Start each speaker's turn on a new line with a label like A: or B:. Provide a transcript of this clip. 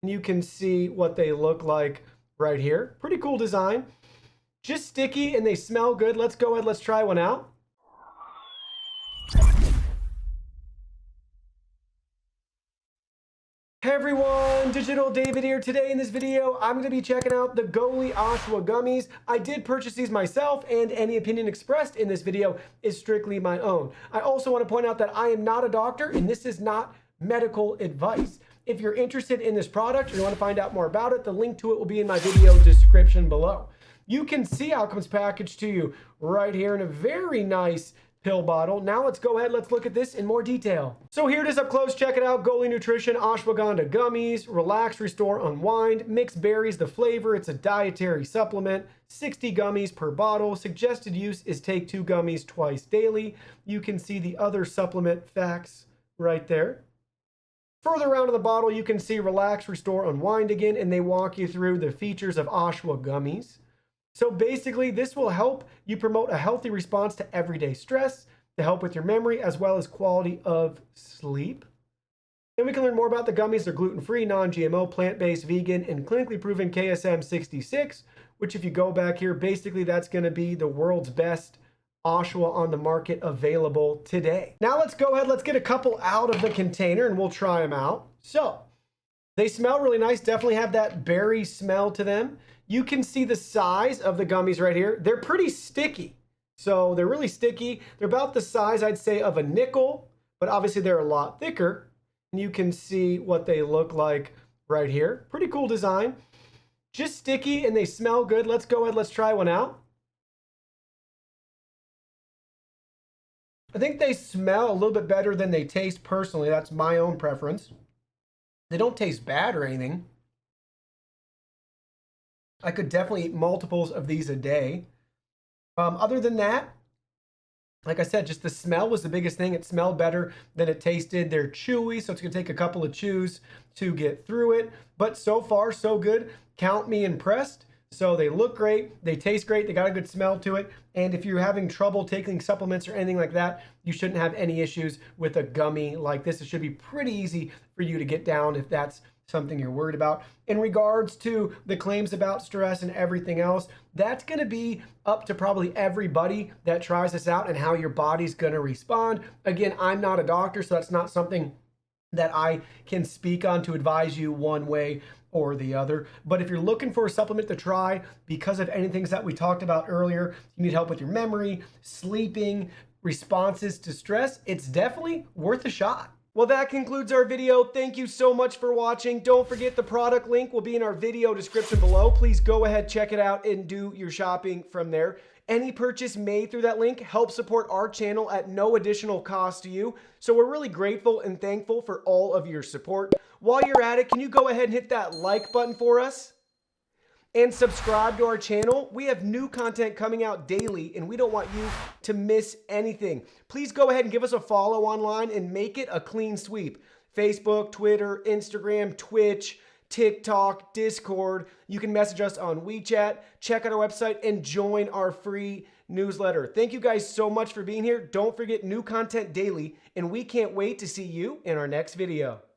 A: And you can see what they look like right here. Pretty cool design. Just sticky and they smell good. Let's go ahead, let's try one out. Hey everyone, Digital David here. Today in this video, I'm going to be checking out the Goli ASHWA gummies. I did purchase these myself, and any opinion expressed in this video is strictly my own. I also want to point out that I am not a doctor, and this is not medical advice. If you're interested in this product or you want to find out more about it, the link to it will be in my video description below. You can see how it comes packaged to you right here in a very nice pill bottle. Now let's go ahead, let's look at this in more detail. So here it is up close, check it out. Goli Nutrition Ashwagandha Gummies, Relax, Restore, Unwind, mixed berries, the flavor, it's a dietary supplement, 60 gummies per bottle. Suggested use is take 2 gummies twice daily. You can see the other supplement facts right there. Further around in the bottle, you can see Relax, Restore, Unwind again, and they walk you through the features of ASHWA gummies. So basically, this will help you promote a healthy response to everyday stress, to help with your memory, as well as quality of sleep. And we can learn more about the gummies. They're gluten-free, non-GMO, plant-based, vegan, and clinically proven KSM 66, which if you go back here, basically that's going to be the world's best ASHWA on the market available today. Now let's go ahead, let's get a couple out of the container and we'll try them out. So they smell really nice, definitely have that berry smell to them. You can see the size of the gummies right here. They're pretty sticky. So they're really sticky. They're about the size, I'd say, of a nickel, but obviously they're a lot thicker. And you can see what they look like right here. Pretty cool design. Just sticky and they smell good. Let's go ahead, let's try one out. I think they smell a little bit better than they taste personally. That's my own preference. They don't taste bad or anything. I could definitely eat multiples of these a day. Other than that, like I said, just the smell was the biggest thing. It smelled better than it tasted. They're chewy, so it's going to take a couple of chews to get through it. But so far, so good. Count me impressed. So they look great. They taste great. They got a good smell to it. And if you're having trouble taking supplements or anything like that, you shouldn't have any issues with a gummy like this. It should be pretty easy for you to get down if that's something you're worried about. In regards to the claims about stress and everything else, that's going to be up to probably everybody that tries this out and how your body's going to respond. Again, I'm not a doctor, so that's not something that I can speak on to advise you one way or the other. But if you're looking for a supplement to try because of any things that we talked about earlier, you need help with your memory, sleeping, responses to stress, it's definitely worth a shot. Well, that concludes our video. Thank you so much for watching. Don't forget the product link will be in our video description below. Please go ahead, check it out, and do your shopping from there. Any purchase made through that link helps support our channel at no additional cost to you. So we're really grateful and thankful for all of your support. While you're at it, can you go ahead and hit that like button for us? And subscribe to our channel. We have new content coming out daily, and we don't want you to miss anything. Please go ahead and give us a follow online and make it a clean sweep. Facebook, Twitter, Instagram, Twitch, TikTok, Discord. You can message us on WeChat, check out our website, and join our free newsletter. Thank you guys so much for being here. Don't forget new content daily, and we can't wait to see you in our next video.